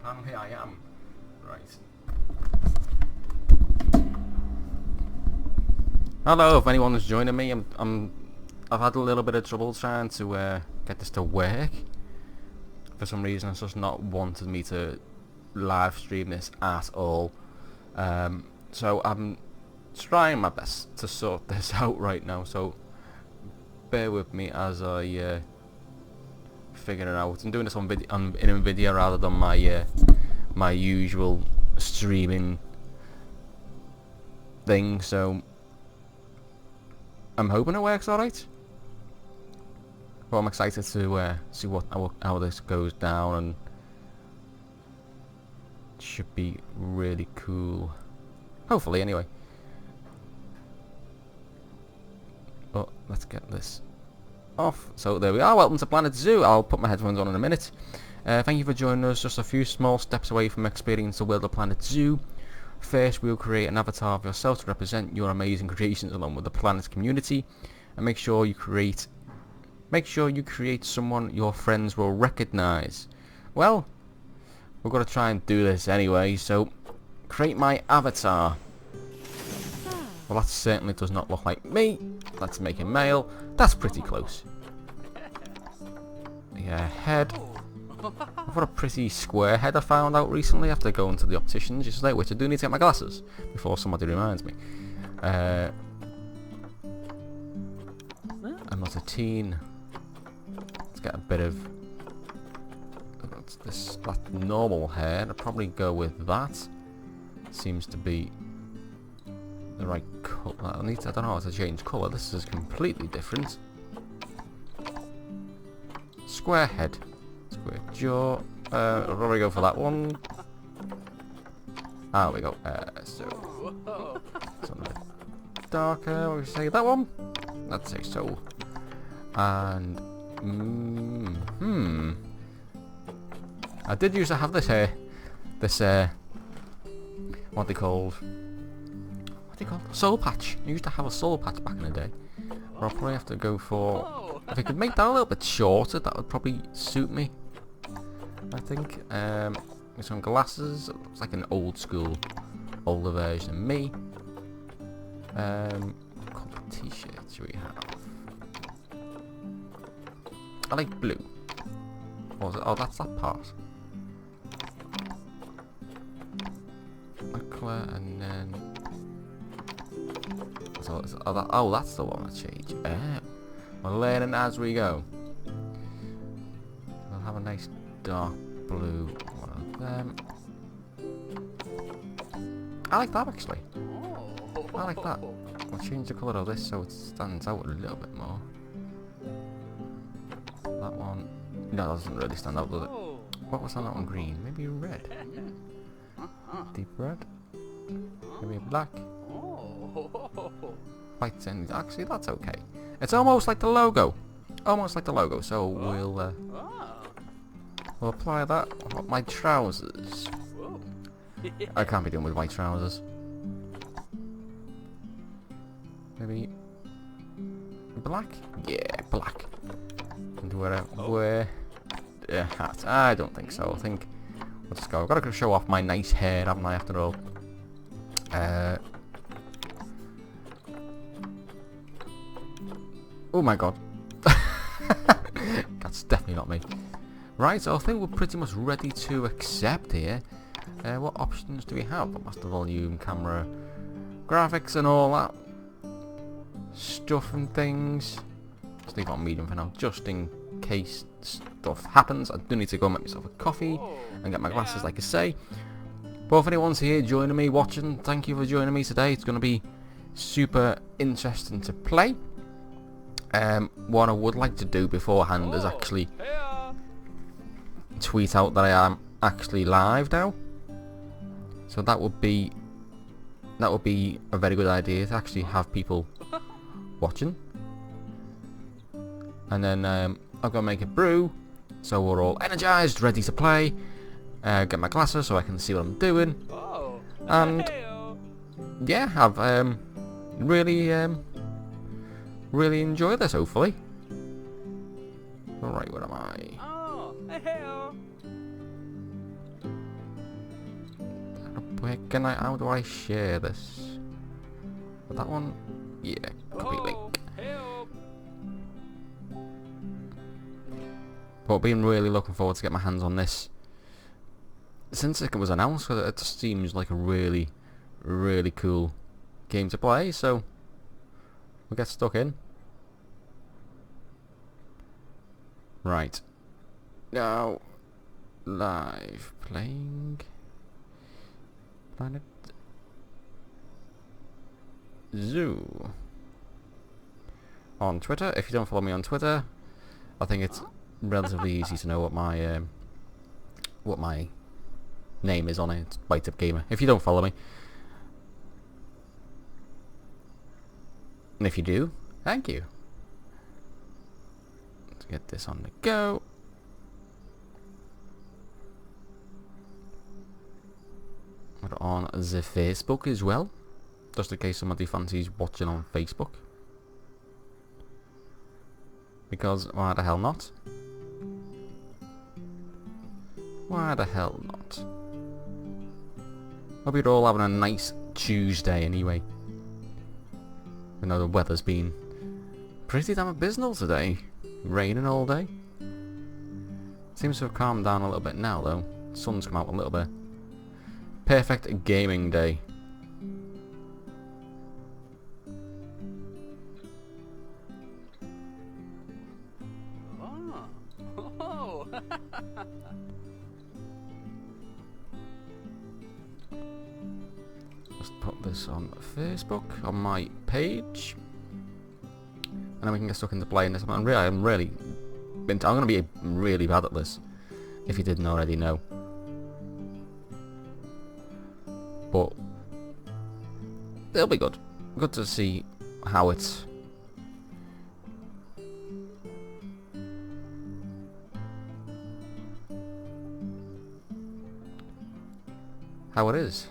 And here I am. Right. Hello, if anyone's joining me, I've had a little bit of trouble trying to get this to work. For some reason, it's just not wanted me to live stream this at all. So I'm trying my best to sort this out right now. So bear with me as I figure it out. I'm doing this in a video rather than my usual streaming thing. So I'm hoping it works alright. Well, I'm excited to see how this goes down, and it should be really cool. Hopefully, anyway. Oh, let's get this off. So there we are. Welcome to Planet Zoo. I'll put my headphones on in a minute. Thank you for joining us. Just a few small steps away from experiencing the world of Planet Zoo. First, we'll create an avatar of yourself to represent your amazing creations along with the planet's community, and make sure you create someone your friends will recognize. Well, we're going to try and do this anyway, so create my avatar. Well, that certainly does not look like me. Let's make him male. That's pretty close. Yeah, head. I've got a pretty square head I found out recently after going to the opticians yesterday, which I do need to get my glasses before somebody reminds me. I'm not a teen. Get a bit of that normal hair. I'd probably go with that. Seems to be the right colour. I don't know how to change colour. This is completely different. Square head, square jaw. I'll probably go for that one. There we go. So something a bit darker. We say that one. Let's say so. And I did used to have this what they called soul patch. I used to have a soul patch back in the day. But I'll probably have to go for, if I could make that a little bit shorter, that would probably suit me, I think. With some glasses. It looks like an older version of me. What colour t-shirts do we have? I like blue. Oh, that's that part. That colour, and then that's the one I change. We're learning as we go. We'll have a nice dark blue one of them. I like that actually. I like that. I'll change the colour of this so it stands out a little bit more. That one, no, that doesn't really stand out, does it? What was that on green? Maybe red. Deep red. Maybe black. White, and actually that's okay. It's almost like the logo. Almost like the logo. So we'll apply that on my trousers. I can't be doing with white trousers. Maybe black? Yeah, black. And wear a hat. I don't think so. I think we'll just go. I've got to show off my nice hair, haven't I, after all? Oh my god. That's definitely not me. Right, so I think we're pretty much ready to accept here. What options do we have? Master volume, camera, graphics and all that stuff and things. Just leave it on medium for now, just in case stuff happens. I do need to go make myself a coffee and get my glasses, like I say. But if anyone's here joining me, watching, thank you for joining me today. It's going to be super interesting to play. What I would like to do beforehand is actually tweet out that I am actually live now. So that would be a very good idea, to actually have people watching. And then I'm gonna make a brew, so we're all energized, ready to play. Get my glasses so I can see what I'm doing. And yeah, have really really enjoy this, hopefully. Alright, where am I? Oh, hey-oh. How do I share this? With that one? Yeah, copy link. Hey-oh. But been really looking forward to get my hands on this. Since it was announced, it just seems like a really, really cool game to play, so we'll get stuck in. Right. Now, live playing Planet Zoo on Twitter. If you don't follow me on Twitter, I think it's relatively easy to know what my name is on it. It's Bite Up Gamer. If you don't follow me, and if you do, thank you. Let's get this on the go. We're on the Facebook as well, just in case somebody fancies watching on Facebook. Because why the hell not? Why the hell not? Hope you're all having a nice Tuesday anyway. I know the weather's been pretty damn abysmal today. Raining all day. Seems to have calmed down a little bit now though. Sun's come out a little bit. Perfect gaming day. Oh. Just put this on Facebook, on my page. And then we can get stuck into playing this. I'm going to be really bad at this, if you didn't already know. But it'll be good. Good to see how it's how it is.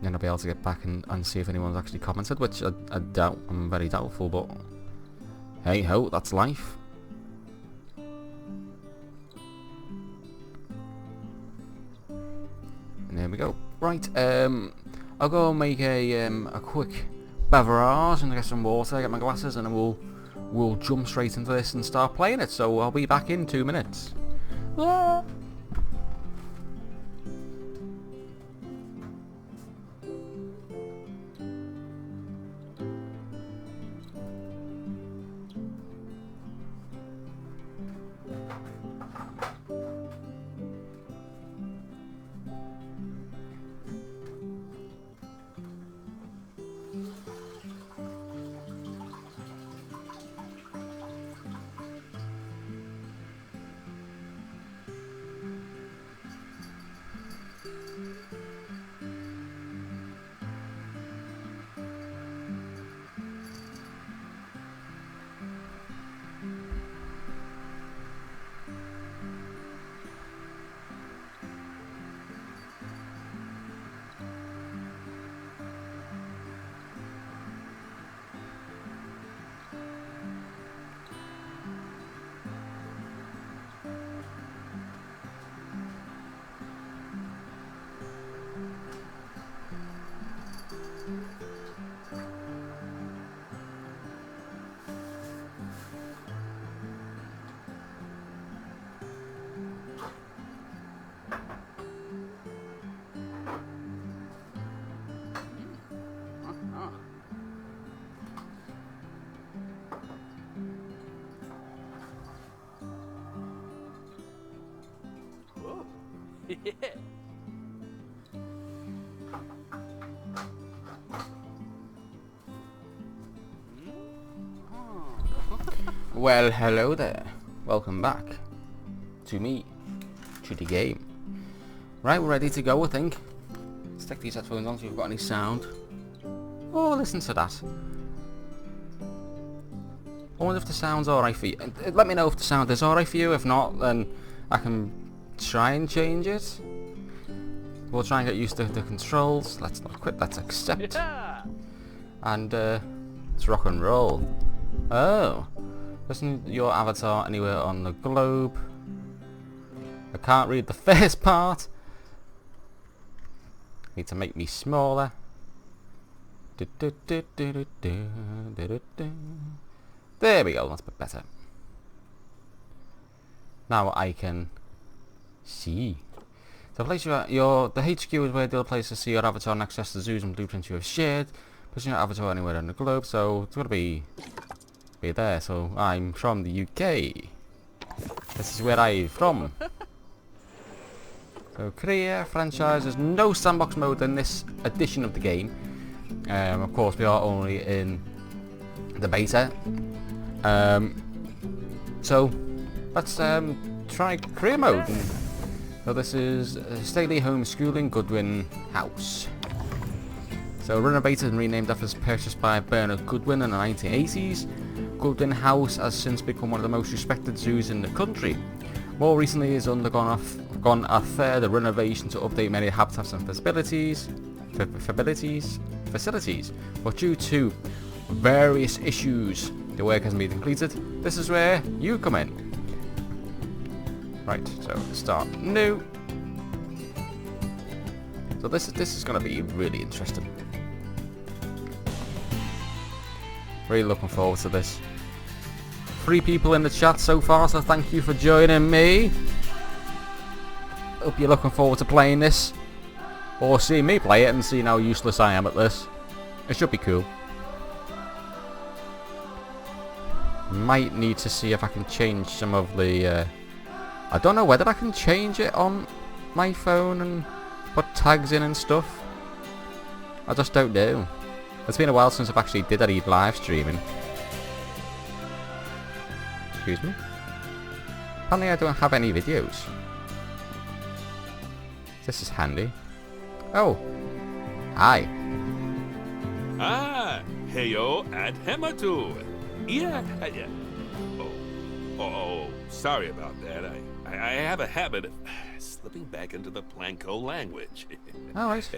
Then I'll be able to get back and see if anyone's actually commented, which I doubt. I'm very doubtful, but hey ho, that's life. And there we go. Right, I'll go and make a quick beverage and get some water, get my glasses, and then we'll jump straight into this and start playing it. So I'll be back in 2 minutes. Ah. Yeah. Well, hello there. Welcome back to me, to the game. Right, we're ready to go, I think. Stick these headphones on so you've got any sound. Oh, listen to that. I wonder if the sound's alright for you. Let me know if the sound is alright for you. If not, then I can try and change it. We'll try and get used to the controls. Let's not quit, let's accept. Yeah. And let's rock and roll. Oh. Isn't your avatar anywhere on the globe? I can't read the first part. Need to make me smaller. There we go, that's a bit better. Now I can see. The place the HQ is where the other places see your avatar and access the zoos and blueprints you have shared. Pushing your avatar anywhere on the globe, so it's gotta be there. So I'm from the UK. This is where I'm from. So Korea franchise, there's no sandbox mode in this edition of the game. Of course we are only in the beta. So let's try career mode. So this is Stately Homeschooling Goodwin House. So renovated and renamed after its purchased by Bernard Goodwin in the 1980s. Goodwin House has since become one of the most respected zoos in the country. More recently it's undergone a further renovation to update many habitats and facilities. But due to various issues, the work hasn't been completed. This is where you come in. Right, so start new. So this is going to be really interesting. Really looking forward to this. 3 people in the chat so far, so thank you for joining me. Hope you're looking forward to playing this. Or seeing me play it and seeing how useless I am at this. It should be cool. Might need to see if I can change some of the... I don't know whether I can change it on my phone and put tags in and stuff. I just don't know. It's been a while since I've actually did any live streaming. Excuse me? Apparently I don't have any videos. This is handy. Oh. Hi. Ah, heyo at Hematu. Yeah. Oh, sorry about that. I have a habit of slipping back into the Planko language. Alright.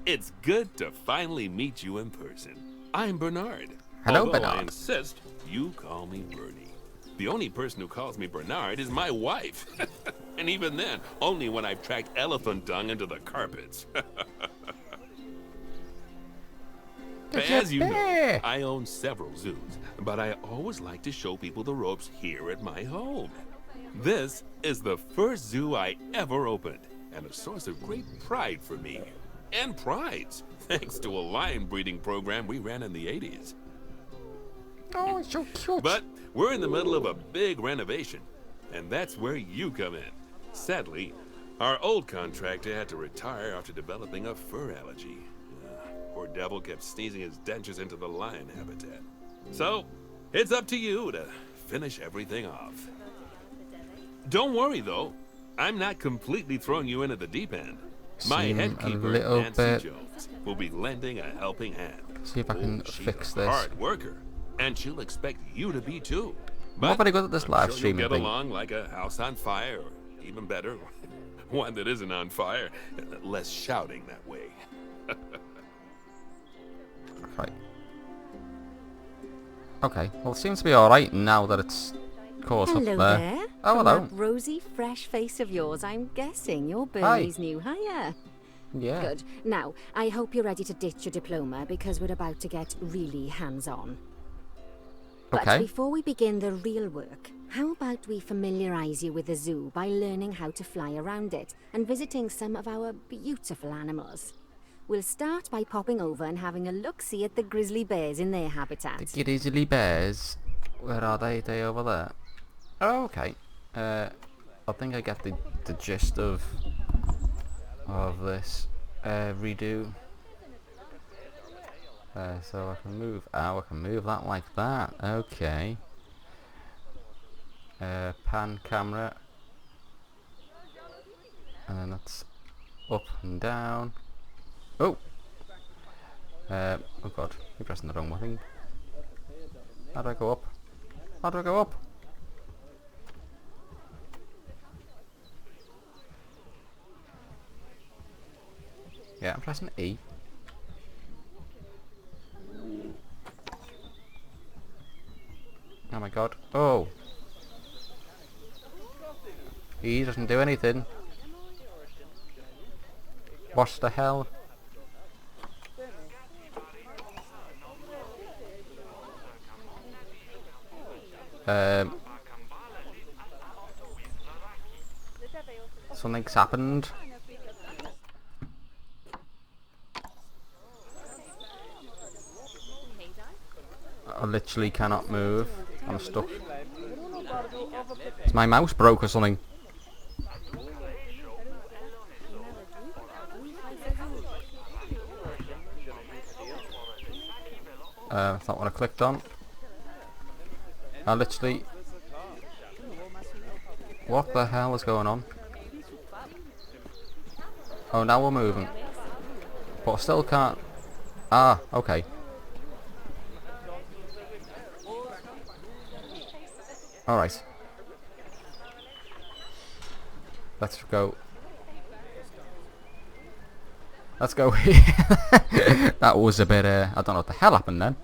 It's good to finally meet you in person. I'm Bernard. Hello, Although Bernard. I insist you call me Bernie. The only person who calls me Bernard is my wife. And even then, only when I've tracked elephant dung into the carpets. As you know, I own several zoos, but I always like to show people the ropes here at my home. This is the first zoo I ever opened, and a source of great pride for me. And prides, thanks to a lion breeding program we ran in the 80s. Oh, it's so cute. But we're in the middle of a big renovation, and that's where you come in. Sadly, our old contractor had to retire after developing a fur allergy. Poor devil kept sneezing his dentures into the lion habitat. So, it's up to you to finish everything off. Don't worry, though. I'm not completely throwing you in at the deep end. My head keeper, Nancy Jones, will be lending a helping hand. See if I can fix this. Hard worker, and she'll expect you to be too. I'm not very good at this live sure streaming you'll get thing. along like a house on fire, or even better, one that isn't on fire. Less shouting that way. Right. Okay, well it seems to be alright now that it's caught up Hello there. there. Oh, From hello. that rosy, fresh face of yours, I'm guessing you're Bernie's new hire. Yeah. Good. Now, I hope you're ready to ditch your diploma because we're about to get really hands-on. But Okay. before we begin the real work, how about we familiarize you with the zoo by learning how to fly around it and visiting some of our beautiful animals. We'll start by popping over and having a look-see at the Grizzly Bears in their habitat. The Grizzly Bears. Where are they? They over there. Oh, okay. I think I get the gist of this redo. So I can move. Oh, I can move that like that. Okay. Pan camera, and then that's up and down. Oh. Oh god, you're pressing the wrong one thing. How do I go up? How do I go up? Yeah, I'm pressing E. Oh my god. Oh. E doesn't do anything. What the hell? Something's happened. I literally cannot move. I'm stuck. Is my mouse broke or something? That's not what I clicked on. I literally... What the hell is going on? Oh, now we're moving. But I still can't... Ah, okay. Alright. Let's go. Let's go here. That was a bit, I don't know what the hell happened then.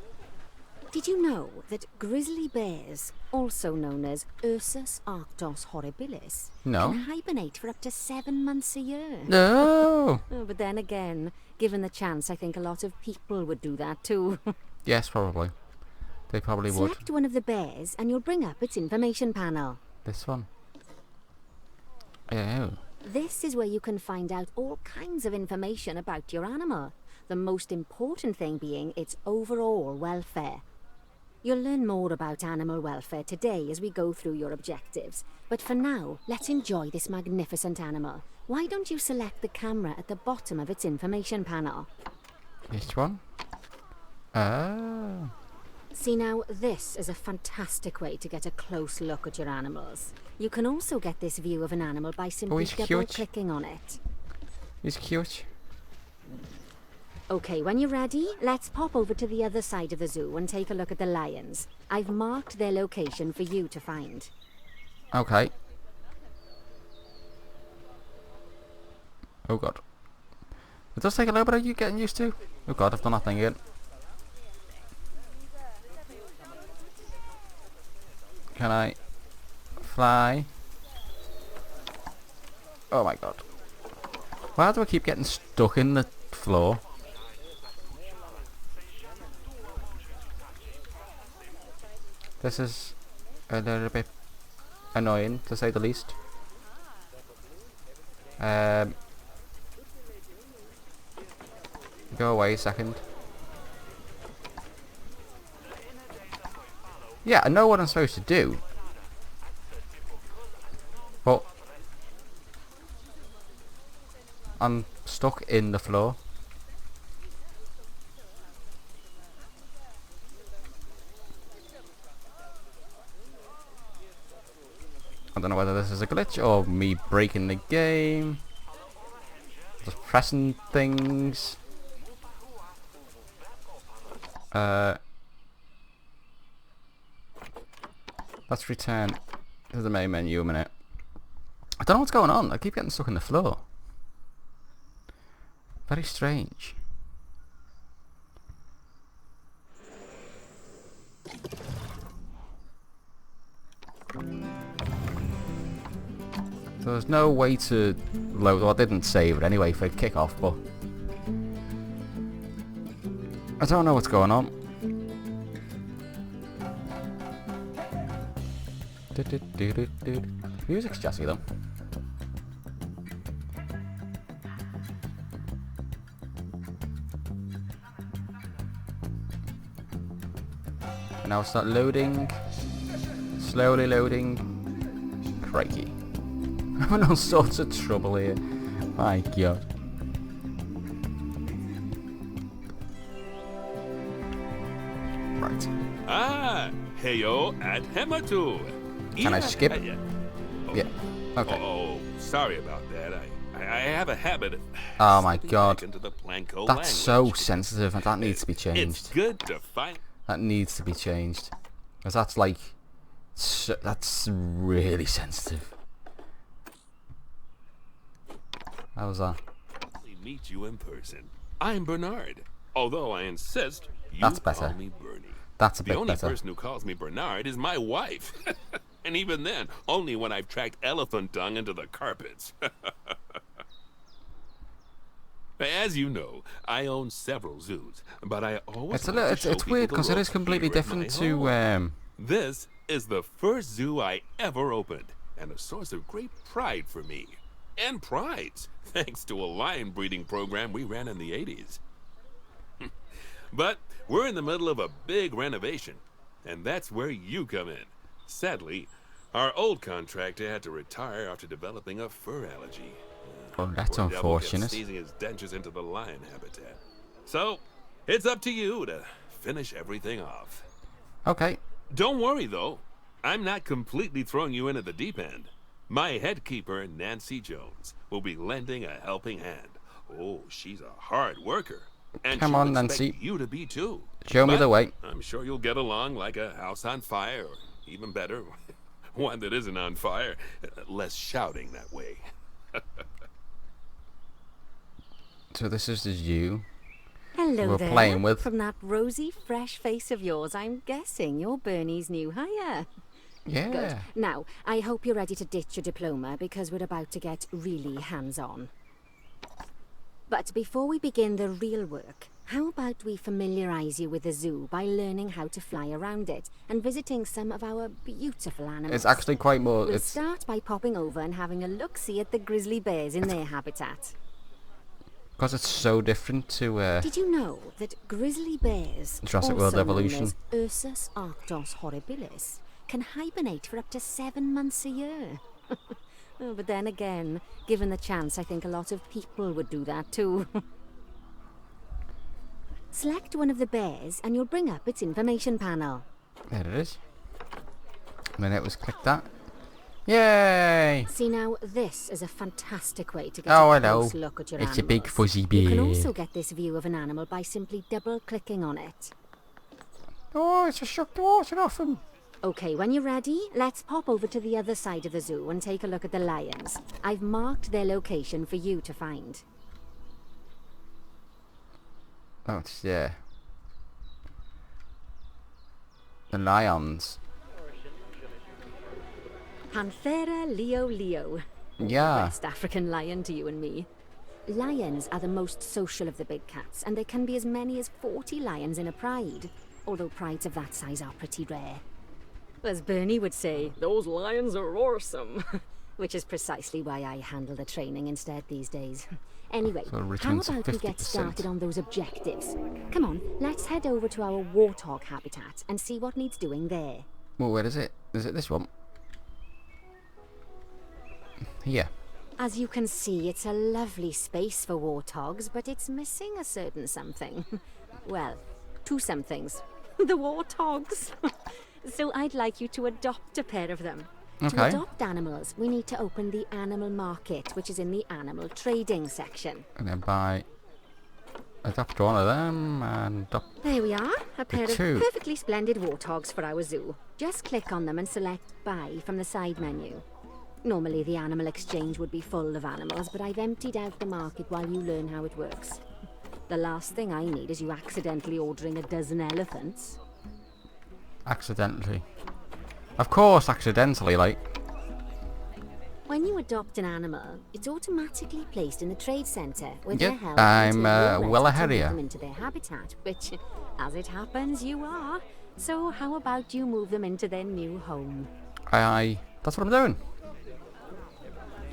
Did you know that grizzly bears, also known as Ursus arctos horribilis, No. can hibernate for up to 7 months a year? No! Oh, but then again, given the chance, I think a lot of people would do that too. Yes, probably. They probably would. Select one of the bears and you'll bring up its information panel. This one. Oh. This is where you can find out all kinds of information about your animal. The most important thing being its overall welfare. You'll learn more about animal welfare today as we go through your objectives. But for now, let's enjoy this magnificent animal. Why don't you select the camera at the bottom of its information panel? This one? Oh. See now, this is a fantastic way to get a close look at your animals. You can also get this view of an animal by simply he's cute. double-clicking on it. He's cute. Okay, when you're ready, let's pop over to the other side of the zoo and take a look at the lions. I've marked their location for you to find. Okay. Oh god. It does take a little bit of you getting used to. Oh god, I've done that thing again. Can I fly? Oh my god. Why do I keep getting stuck in the floor? This is a little bit annoying, to say the least. Go away a second. Yeah, I know what I'm supposed to do. But I'm stuck in the floor. I don't know whether this is a glitch or me breaking the game. Just pressing things. Let's return to the main menu a minute. I don't know what's going on. I keep getting stuck in the floor. Very strange. So there's no way to load. Well, I didn't save it anyway for kickoff, but I don't know what's going on. Music's jazzy though. And now start loading. Slowly loading. Crikey. I'm in all sorts of trouble here. My god. Right. Ah, heyo at Hematu. Can I skip? Yeah. Yeah. Okay. Oh, sorry about that. I have a habit of Oh my slipping god. back into the Planko That's so language. sensitive and that needs to be It's changed. good to find. That needs to be changed. Because that's like... that's really sensitive. How's that? meet you in person. I'm Bernard, although I insist you That's call better. me Bernie. That's a The bit only better. person who calls me Bernard is my wife. And even then, only when I've tracked elephant dung into the carpets. As you know, I own several zoos, but I always It's a like little, to it's, show it's people weird the because it is ropes completely here at different my to home. This is the first zoo I ever opened, and a source of great pride for me. And prides, thanks to a lion breeding program we ran in the 80s. But we're in the middle of a big renovation, and that's where you come in. Sadly, our old contractor had to retire after developing a fur allergy. Oh, that's Poor devil kept unfortunate. sneezing his dentures into the lion habitat. So, it's up to you to finish everything off. Okay. Don't worry, though. I'm not completely throwing you in at the deep end. My head keeper, Nancy Jones, will be lending a helping hand. Oh, she's a hard worker. And Come she'll on, expect Nancy. you to be too. Show me But the way. I'm sure you'll get along like a house on fire, or even better, one that isn't on fire. Less shouting that way. So this is the zoo. Hello We're there. playing with. From that rosy, fresh face of yours, I'm guessing you're Bernie's new hire. Yeah. Good. Now, I hope you're ready to ditch your diploma because we're about to get really hands-on. But before we begin the real work, how about we familiarize you with the zoo by learning how to fly around it and visiting some of our beautiful animals? It's actually quite more. We'll It's start by popping over and having a look-see at the grizzly bears in their habitat. because it's so different to. Did you know that grizzly bears, Jurassic also World known Evolution. as Ursus arctos horribilis, can hibernate for up to 7 months a year? Oh, but then again, given the chance, I think a lot of people would do that too. Select one of the bears and you'll bring up its information panel. There it is. And then it was click that. Yay! See now, this is a fantastic way to get Oh, a I know. close look at your It's a big animals. fuzzy You can bear. also get this view of an animal by simply double-clicking on it. Oh, it's a shock the water off him. Okay, when you're ready, let's pop over to the other side of the zoo and take a look at the lions. I've marked their location for you to find. Oh, it's there. The lions. Panthera leo. Yeah. West African lion to you and me. Lions are the most social of the big cats, and there can be as many as 40 lions in a pride, although prides of that size are pretty rare. As Bernie would say, those lions are awesome. Which is precisely why I handle the training instead these days. Anyway, So it how returns about to we get 50%. started on those objectives? Come on, let's head over to our Warthog Habitat and see what needs doing there. Well, where is it? Is it this one? Here. As you can see, it's a lovely space for warthogs, but it's missing a certain something. Well, two somethings. The warthogs. So I'd like you to adopt a pair of them. To Okay. adopt animals, we need to open the animal market, which is in the animal trading section. And then buy. Adopt one of them and adopt. There we are, a pair of two. perfectly splendid warthogs for our zoo. Just click on them and select Buy from the side menu. Normally the animal exchange would be full of animals, but I've emptied out the market while you learn how it works. The last thing I need is you accidentally ordering a dozen elephants. Accidentally. Of course, accidentally, like. When you adopt an animal, it's automatically placed in the trade centre where Yep, they're held I'm, until you're ready well to ahead move here. them into their habitat, which, as it happens, you are. So how about you move them into their new home? That's what I'm doing.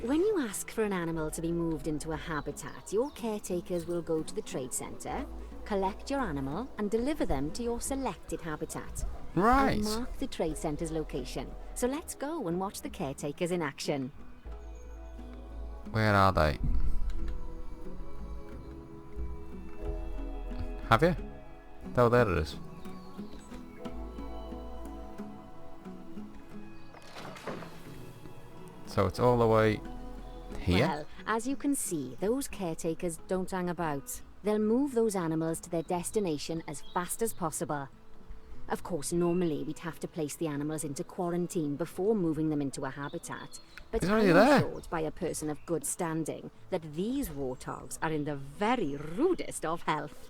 When you ask for an animal to be moved into a habitat, your caretakers will go to the trade centre, collect your animal, and deliver them to your selected habitat. Right. I've marked the trade centre's location, so let's go and watch the caretakers in action. Where are they? Have you? Oh, there it is. So it's all the way here? Well, as you can see, those caretakers don't hang about. They'll move those animals to their destination as fast as possible. Of course, normally we'd have to place the animals into quarantine before moving them into a habitat. But He's I'm already there. assured by a person of good standing that these warthogs are in the very rudest of health.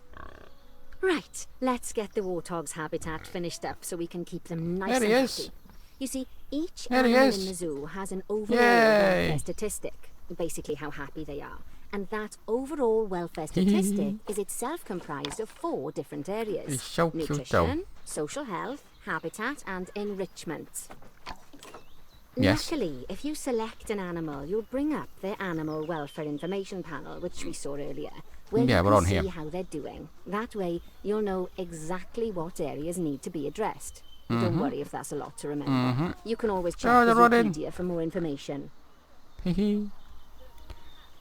Right, let's get the warthog's habitat finished up so we can keep them nice There he and is. happy. You see, each There he animal is. in the zoo has an overall Yay. welfare statistic, basically how happy they are. And that overall welfare statistic is itself comprised of 4 different areas. He's so cute, though. Nutrition, social health, habitat, and enrichment. Yes. Luckily, if you select an animal, you'll bring up their animal welfare information panel, which we saw earlier, where Yeah, you we're can on see here. how they're doing. That way, you'll know exactly what areas need to be addressed. Don't worry if that's a lot to remember. You can always check Oh, the they're running. Wikipedia for more information. Hee.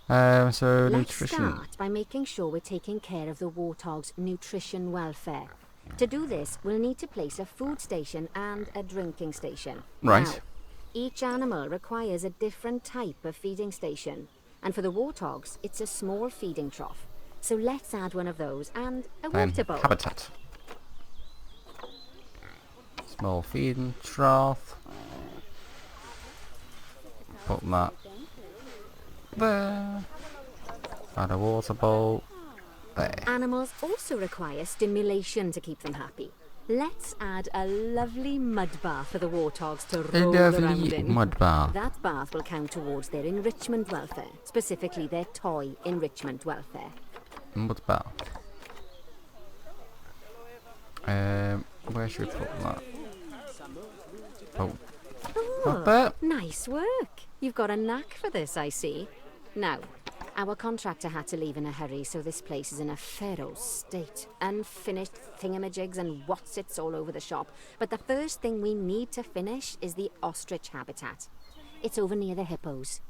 So Let's nutrition. start by making sure we're taking care of the warthog's nutrition welfare. To do this, we'll need to place a food station and a drinking station. Right. Now, each animal requires a different type of feeding station. And for the warthogs, it's a small feeding trough. So let's add one of those and a Then water bowl. habitat. Small feeding trough. Put that there. Add a water bowl there. Animals also require stimulation to keep them happy. Let's add a lovely mud bath for the warthogs to A roll around lovely in. mud bath. That bath will count towards their enrichment welfare, specifically their toy enrichment welfare. Mud bath. Where should we put that? Oh, not there. Nice work. You've got a knack for this, I see. Now, our contractor had to leave in a hurry, so this place is in a feral state. Unfinished thingamajigs and whatsits all over the shop. But the first thing we need to finish is the ostrich habitat. It's over near the hippos.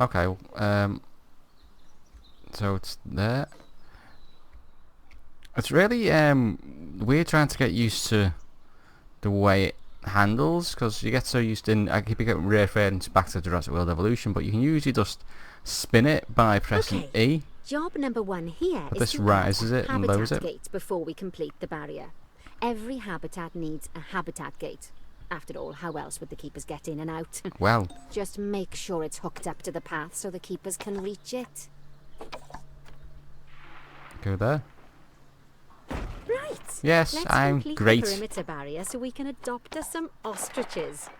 Okay. So it's there. It's really we're trying to get used to the way it handles, because you get so used to. I keep getting referring back to Jurassic World Evolution, but you can usually just spin it by pressing Okay. E. Job number 1 here But is this to rises add it and lowers habitat it. gate before we complete the barrier. Every habitat needs a habitat gate. After all, how else would the keepers get in and out? Well, Just make sure it's hooked up to the path so the keepers can reach it. go there. Right. Yes, Let's I'm complete great. the perimeter barrier so we can adopt us some ostriches.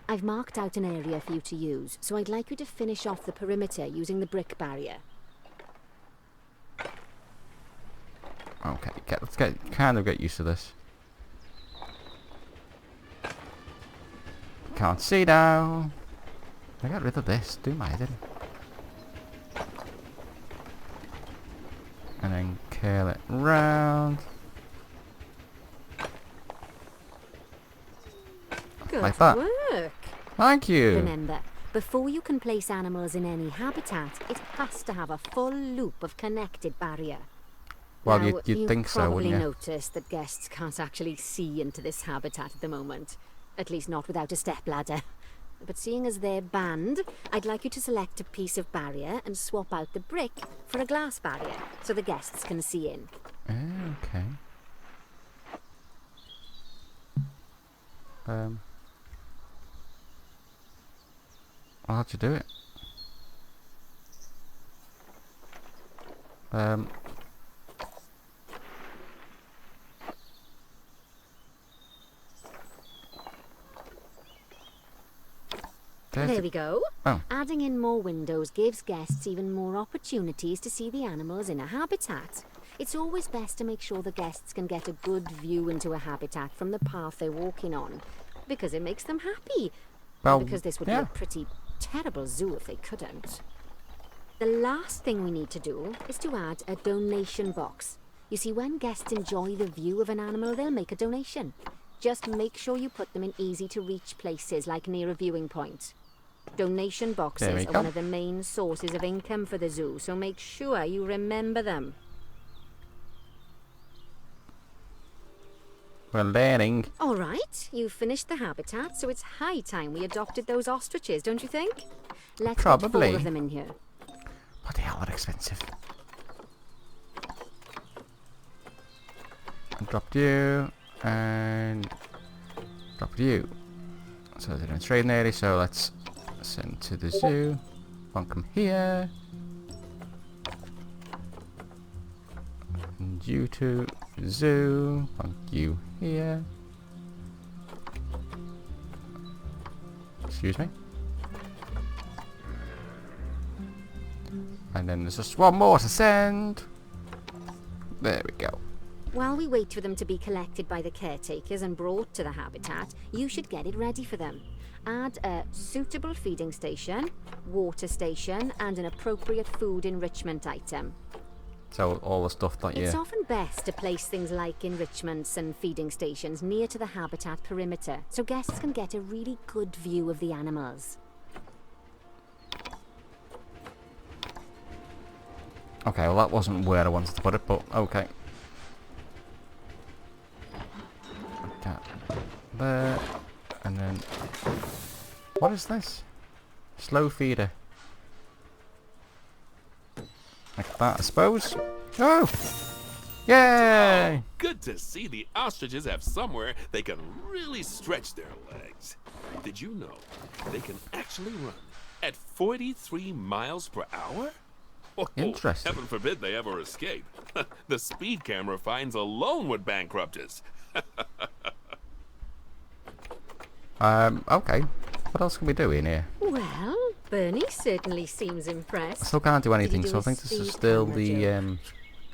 I've marked out an area for you to use, so I'd like you to finish off the perimeter using the brick barrier. Okay, let's get used to this. Can't see now. I got rid of this. Do my head in. And then curl it round. Good Like that. work. Thank you. Remember, before you can place animals in any habitat, it has to have a full loop of connected barrier. Well, Now, you'd think so, wouldn't you? You've probably noticed that guests can't actually see into this habitat at the moment. At least not without a stepladder. But seeing as they're banned, I'd like you to select a piece of barrier and swap out the brick for a glass barrier so the guests can see in. Okay. How'd you do it? There we go. Oh. Adding in more windows gives guests even more opportunities to see the animals in a habitat. It's always best to make sure the guests can get a good view into a habitat from the path they're walking on, because it makes them happy. Well, And because this would yeah. be a pretty terrible zoo if they couldn't. The last thing we need to do is to add a donation box. You see, when guests enjoy the view of an animal, they'll make a donation. Just make sure you put them in easy-to-reach places, like near a viewing point. Donation There boxes we are go. one of the main sources of income for the zoo, so make sure you remember them. We're learning. All right, you've finished the habitat, so it's high time we adopted those ostriches, don't you think? Let's put Probably. 4 of them in here. What the hell, they're expensive. I dropped you. And drop you. So they're in a trading area, so let's send to the zoo. One come here. And you to zoo. One you here. Excuse me. And then there's just one more to send. There we go. While we wait for them to be collected by the caretakers and brought to the habitat, you should get it ready for them. Add a suitable feeding station, water station, and an appropriate food enrichment item. So all the stuff that you... It's often best to place things like enrichments and feeding stations near to the habitat perimeter, so guests can get a really good view of the animals. Okay, well that wasn't where I wanted to put it, but okay. That there, and then... What is this? Slow feeder. Like that, I suppose. Oh! Yay! Good to see the ostriches have somewhere they can really stretch their legs. Did you know they can actually run at 43 miles per hour? Oh, Interesting. Heaven forbid they ever escape. The speed camera finds alone would bankrupt us. Okay. What else can we do in here? Well, Bernie certainly seems impressed. I still can't do anything, Did you so I do a think this is speed still camera the, joke?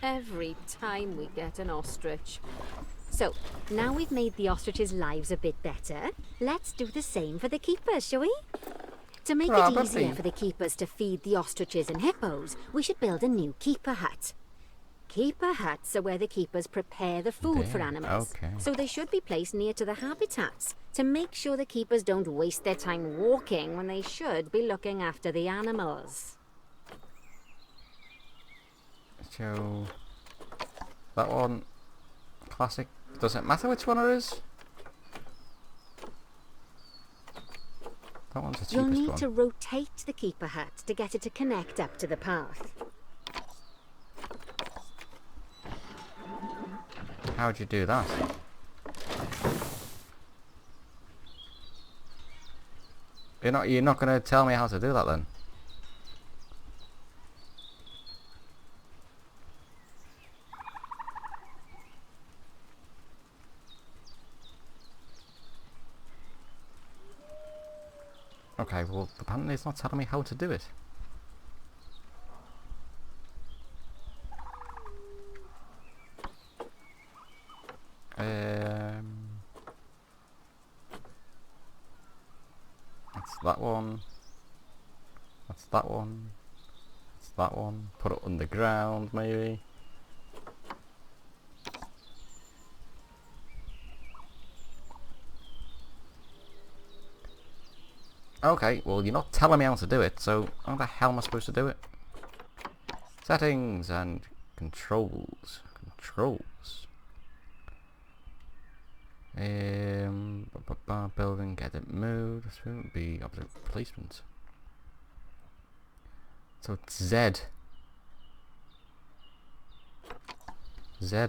Every time we get an ostrich. So, now we've made the ostriches' lives a bit better, let's do the same for the keepers, shall we? To make it Probably. easier for the keepers to feed the ostriches and hippos, we should build a new keeper hut. Keeper huts are where the keepers prepare the food for There, animals. okay. So they should be placed near to the habitats to make sure the keepers don't waste their time walking when they should be looking after the animals. So... That one... Classic. Doesn't matter which one it is. That one's the cheapest You'll need one. to rotate the keeper hut to get it to connect up to the path. How'd you do that? You're not gonna tell me how to do that then? Okay, well apparently it's not telling me how to do it. That's that one. That's that one. That's that one. Put it underground, maybe. Okay, well you're not telling me how to do it, so how the hell am I supposed to do it? Settings and controls. Controls. Building, get it moved. This would be object placement. So it's Z. Z.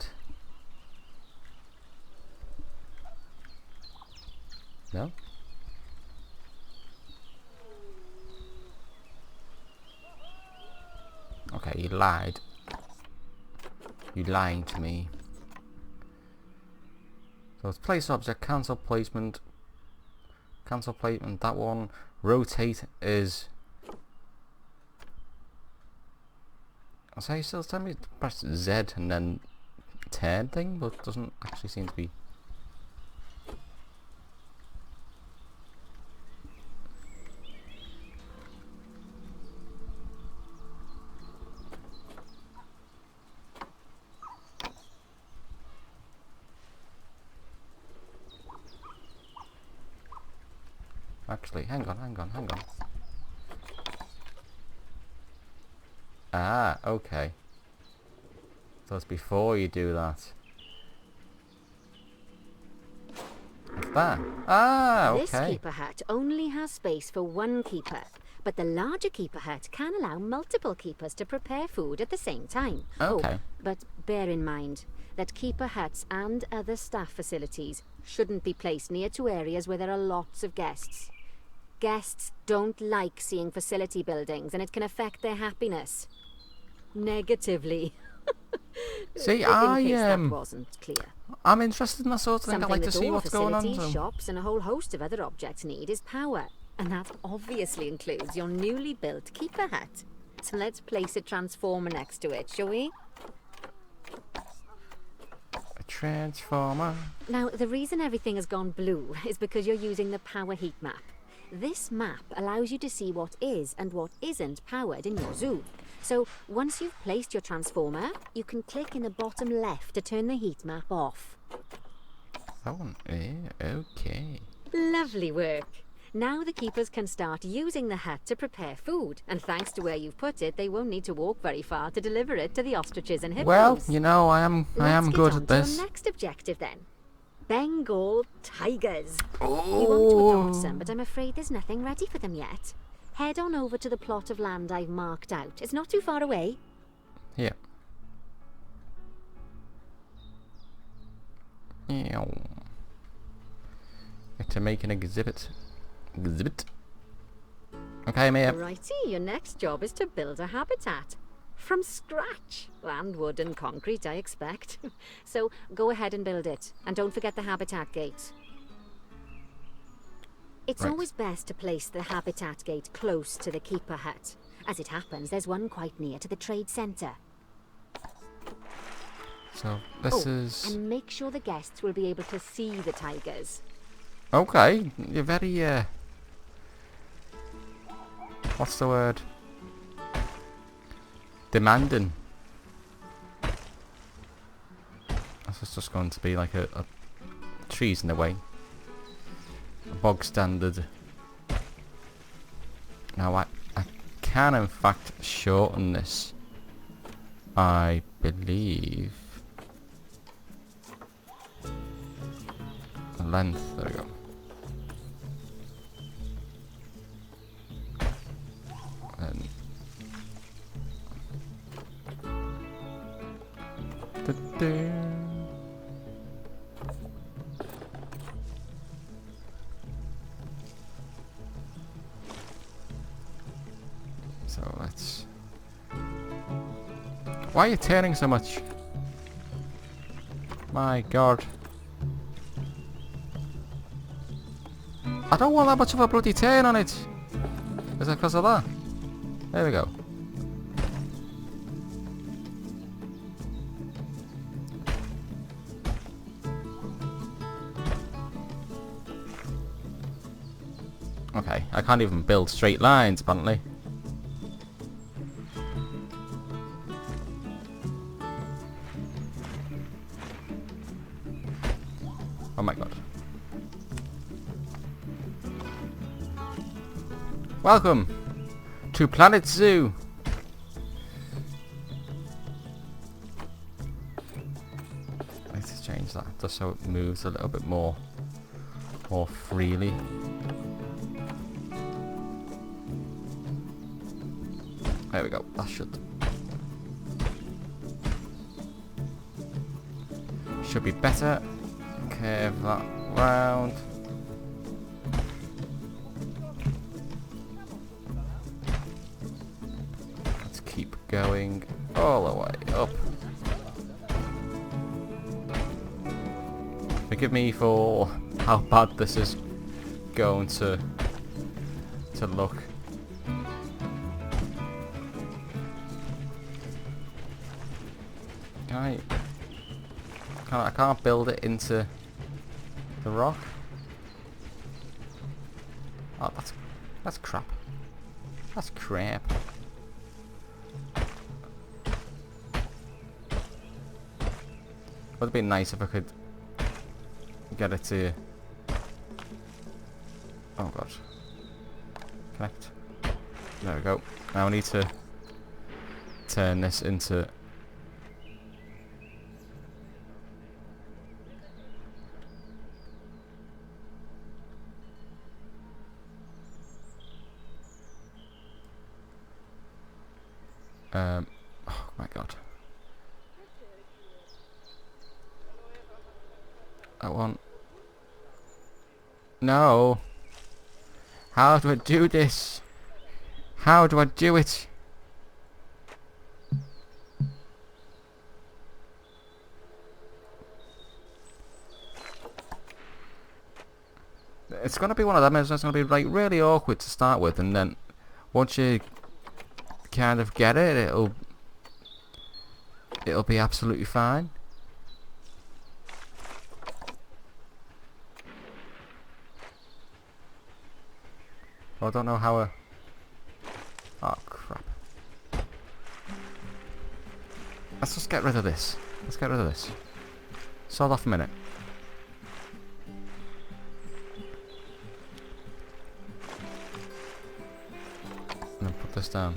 No? Okay, you lied. You lying to me. So it's place object, cancel placement, that one. Rotate is... I'll say still tell me to press Z and then turn thing, but it doesn't actually seem to be... Actually, hang on. Ah, okay. So it's before you do that. What's that? Ah, This okay. keeper hut only has space for one keeper, but the larger keeper hut can allow multiple keepers to prepare food at the same time. Okay. Oh, but bear in mind that keeper huts and other staff facilities shouldn't be placed near to areas where there are lots of guests. Guests don't like seeing facility buildings, and it can affect their happiness negatively. See, In case that wasn't clear. I'm interested in that sort of thing. I Something like to that see all what's going on. facilities, So. shops, and a whole host of other objects need is power, and that obviously includes your newly built keeper hut. So let's place a transformer next to it, shall we? A transformer. Now, the reason everything has gone blue is because you're using the power heat map. This map allows you to see what is and what isn't powered in your zoo. So, once you've placed your transformer, you can click in the bottom left to turn the heat map off. That one. Yeah, okay. Lovely work. Now the keepers can start using the hut to prepare food, and thanks to where you've put it, they won't need to walk very far to deliver it to the ostriches and hippos. Well, you know, I am good at Let's get on this. to our next objective then. Bengal tigers. We want to adopt some, but I'm afraid there's nothing ready for them yet. Head on over to the plot of land I've marked out. It's not too far away. Here. Ew. To make an exhibit. Okay, mate. Righty, your next job is to build a habitat. From scratch. And wood and concrete, I expect. So go ahead and build it. And don't forget the habitat gate. It's Right. always best to place the habitat gate close to the keeper hut. As it happens, there's one quite near to the trade centre. So this is And make sure the guests will be able to see the tigers. okay. You're very what's the word? Demanding. This is just going to be like a trees in the way. A bog standard. Now I can in fact shorten this. I believe. Length, there we go. And so let's. Why are you turning so much? My God. I don't want that much of a bloody turn on it. Is it because of that? There we go. Okay, I can't even build straight lines, apparently. Oh my God. Welcome to Planet Zoo. Let's change that just so it moves a little bit more freely. There we go. That should be better. Curve that round. Let's keep going all the way up. Forgive me for how bad this is going to look. I can't build it into the rock. Oh, that's crap. That's crap. Would have been nice if I could get it to. Oh God. Connect. There we go. Now I need to turn this into. Oh my god. That one. No. How do I do this? How do I do it? It's gonna be one of them. It's gonna be like really awkward to start with, and then once you kind of get it, it'll be absolutely fine. I don't know how. Oh crap! Let's just get rid of this. Let's get rid of this. Sod off a minute. And then put this down.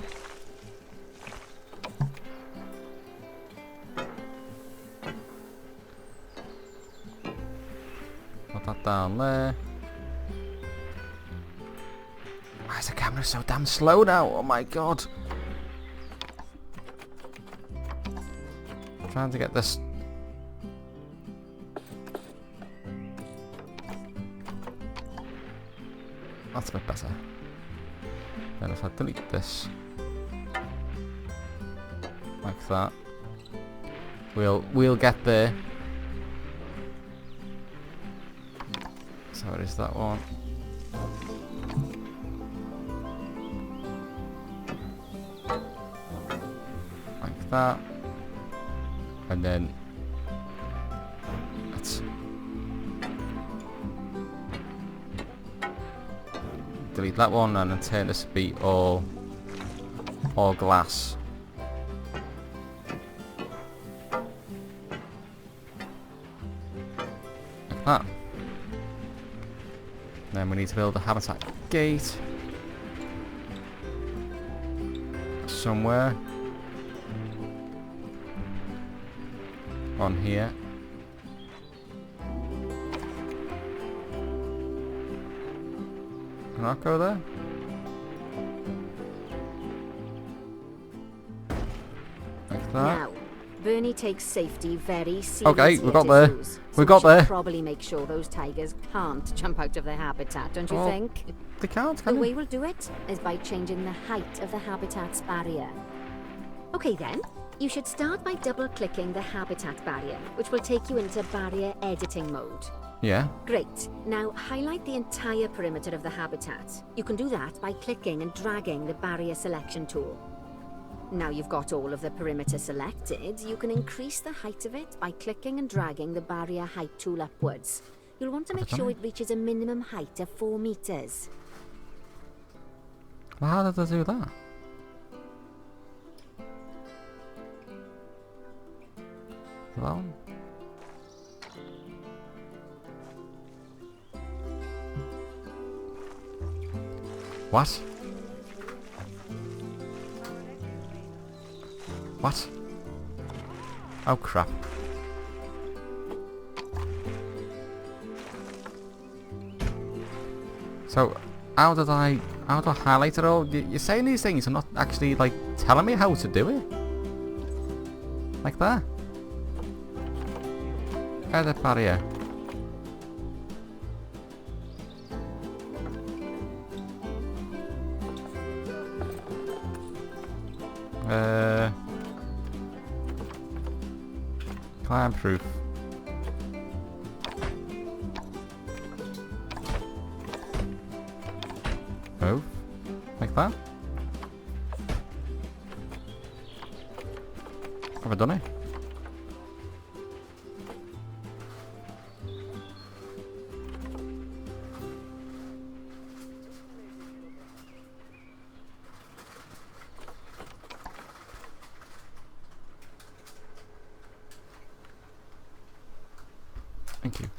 Put that down there. Why is the camera so damn slow now? Oh my god. I'm trying to get this. That's a bit better. Then if I delete this like that, we'll get there. So it is that one. Like that. And then let's delete that one and then turn this to be all glass. Like that. Then we need to build a habitat gate somewhere on here. Can I go there? Like that. Now, Bernie takes safety very seriously. Okay, we got there. We got there. Probably make sure those tigers can't jump out of their habitat, don't you think? They can't, The can way they? we'll do it is by changing the height of the habitat's barrier. Okay then, you should start by double-clicking the habitat barrier, which will take you into barrier editing mode. Yeah. Great. Now highlight the entire perimeter of the habitat. You can do that by clicking and dragging the barrier selection tool. Now you've got all of the perimeter selected, you can increase the height of it by clicking and dragging the barrier height tool upwards. You'll want to make sure it reaches a minimum height of 4 meters. Well, how did I do that? That one? What? What? Oh crap. So, how do I highlight it all? You're saying these things and not actually like telling me how to do it? Like that? Edit barrier. Climb proof. Move. Like that. Have I done it? Thank you.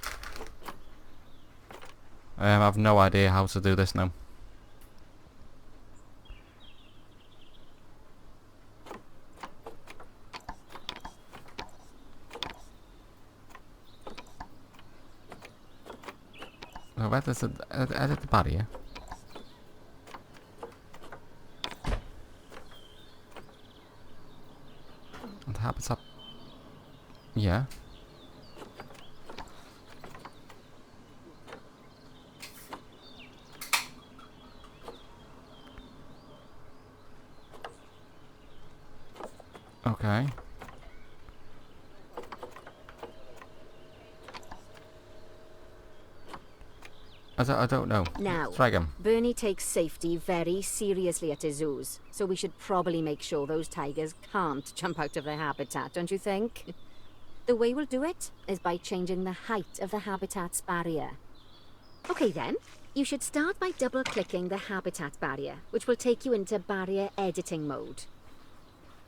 I have no idea how to do this now. So where does it edit the barrier? habitat. Yeah. Okay. I don't know. Now, Try again. Bernie takes safety very seriously at his zoos, so we should probably make sure those tigers can't jump out of their habitat, don't you think? The way we'll do it is by changing the height of the habitat's barrier. Okay then, you should start by double-clicking the habitat barrier, which will take you into barrier editing mode.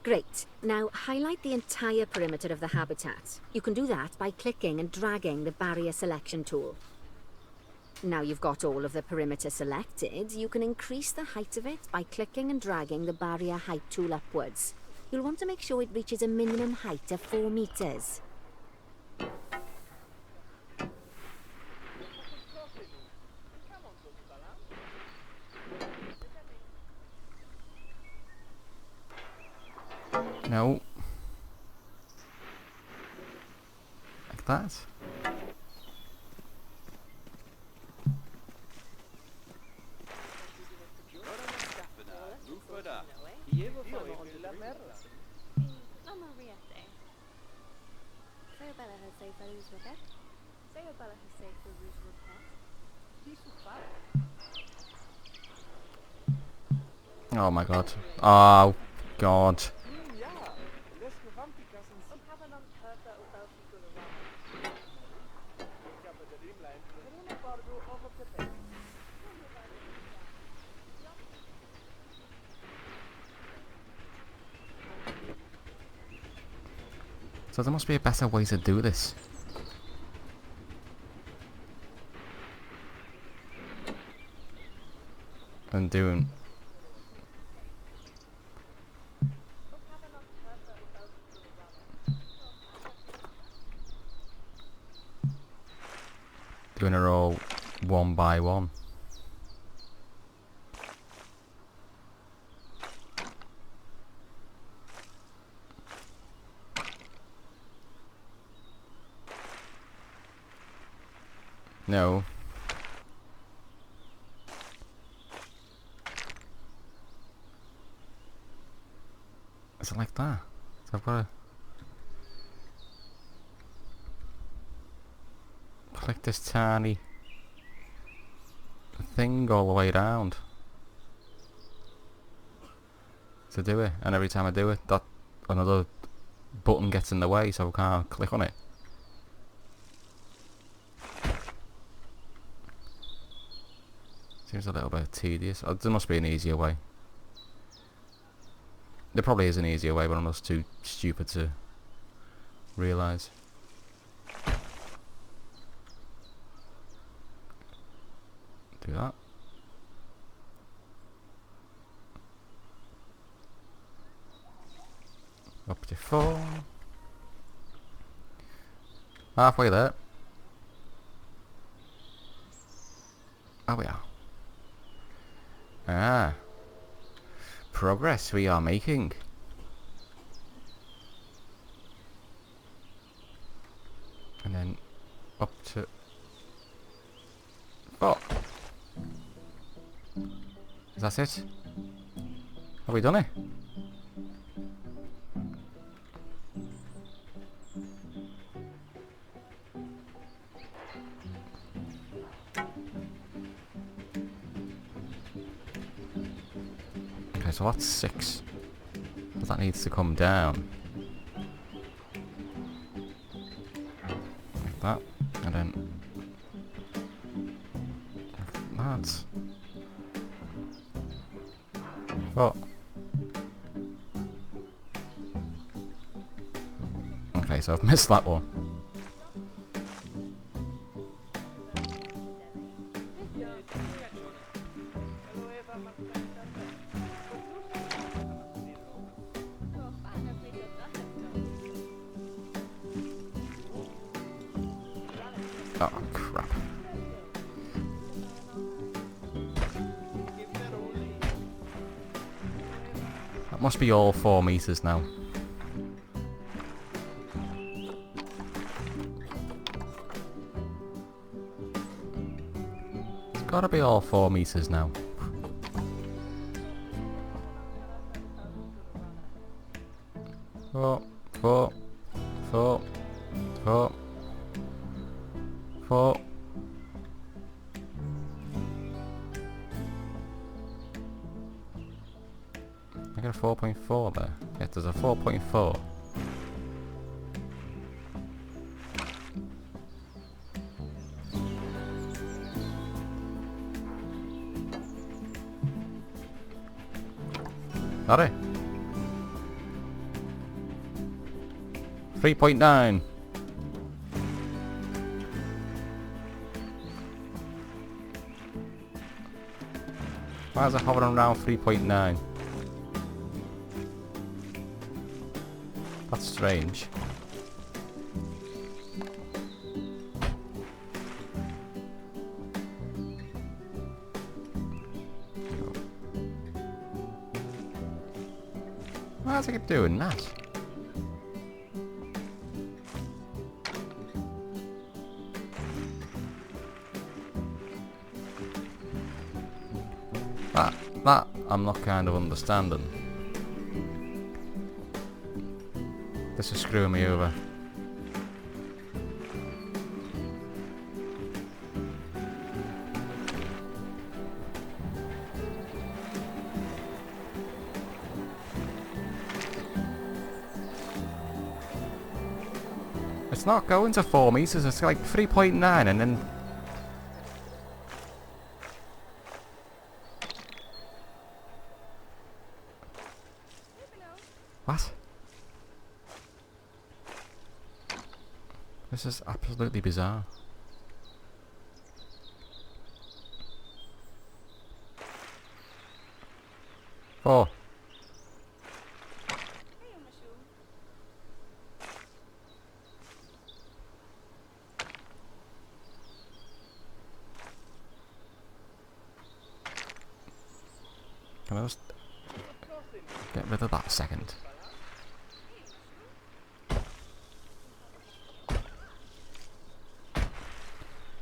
Great. Now highlight the entire perimeter of the habitat. You can do that by clicking and dragging the barrier selection tool. Now you've got all of the perimeter selected, you can increase the height of it by clicking and dragging the barrier height tool upwards. You'll want to make sure it reaches a minimum height of 4 meters. No. Like that. Oh my god. Oh god. So there must be a better way to do this. Than doing... doing it all one by one. No. Is it like that? So I've got to click this tiny thing all the way around to do it, and every time I do it, that another button gets in the way, so I can't click on it. Seems a little bit tedious. There must be an easier way. There probably is an easier way, but I'm just too stupid to realise. Do that. Up to 4. Halfway there. Oh, we are. Ah. Progress we are making. And then up to 4. Is that it? Have we done it? Okay, so that's 6. But that needs to come down. Like that. And then... like that. Oh. Okay, so I've missed that one. Oh, crap. That must be all 4 meters now. gotta be all 4 meters now. Four, four, four, four, four. I got a 4.4 there. Yeah, there's a 4.4. Got it. 3.9. Why is it hovering around 3.9? That's strange. Why is it doing that? That I'm not kind of understanding. This is screwing me over. It's not going to 4 meters, it's like 3.9 and then... What? This is absolutely bizarre. Four. Can I just get rid of that a second?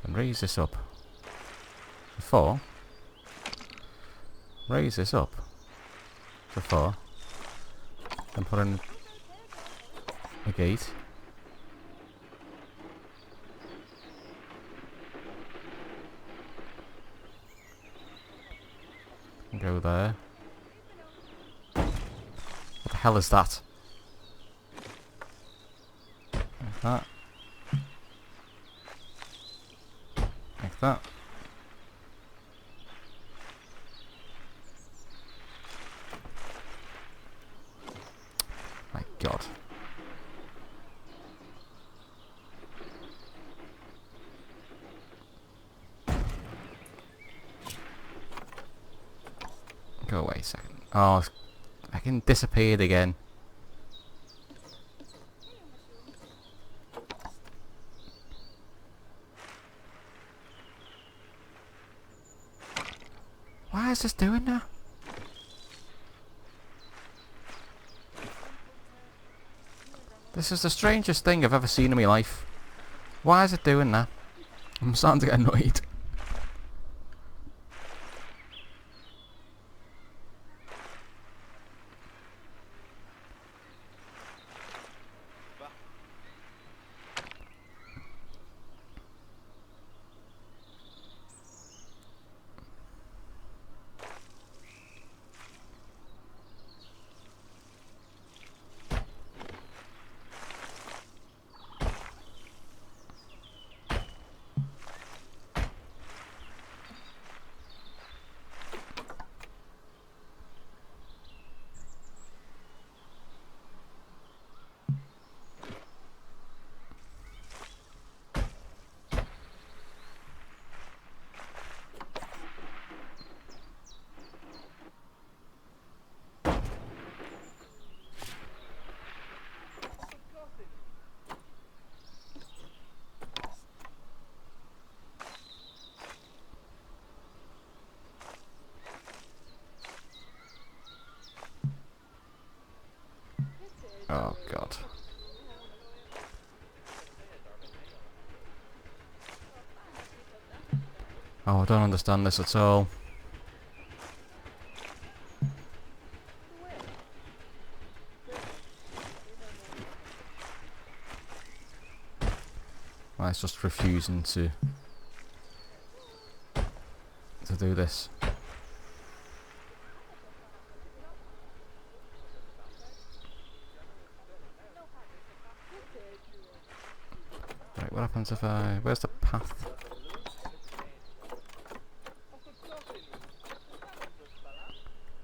And raise this up to 4. Raise this up to 4. And put in a gate. And go there. What the hell is that? Like that. Like that. My God. Go away a second. Oh, it's fucking disappeared again. Why is this doing that? This is the strangest thing I've ever seen in my life. Why is it doing that? I'm starting to get annoyed. Oh God. Oh, I don't understand this at all. Well, it's just refusing to do this. Right, what happens if I... Where's the path?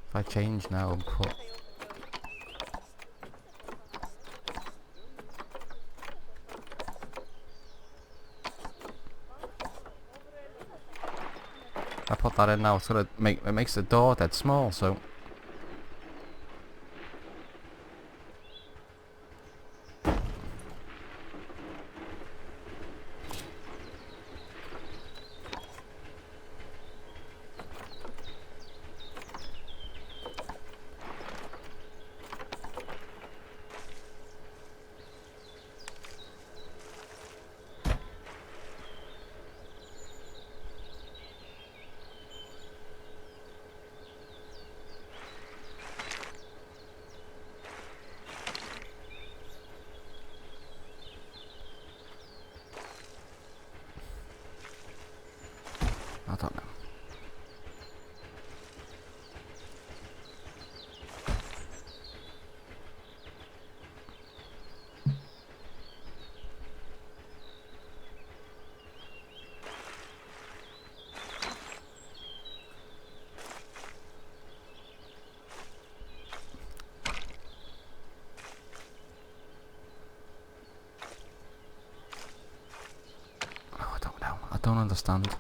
If I change now and put... If I put that in now, it's gonna make... It makes the door dead small, so... I don't know. Oh, I don't know. I don't understand.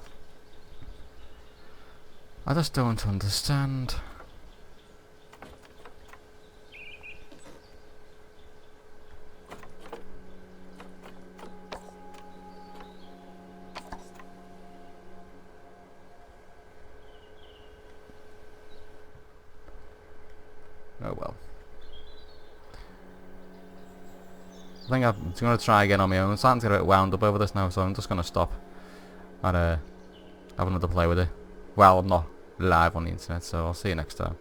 I just don't understand. Oh well. I think I'm going to try again on my own. I'm starting to get a bit wound up over this now, so I'm just going to stop and have another play with it. Well, I'm not live on the internet, so I'll see you next time.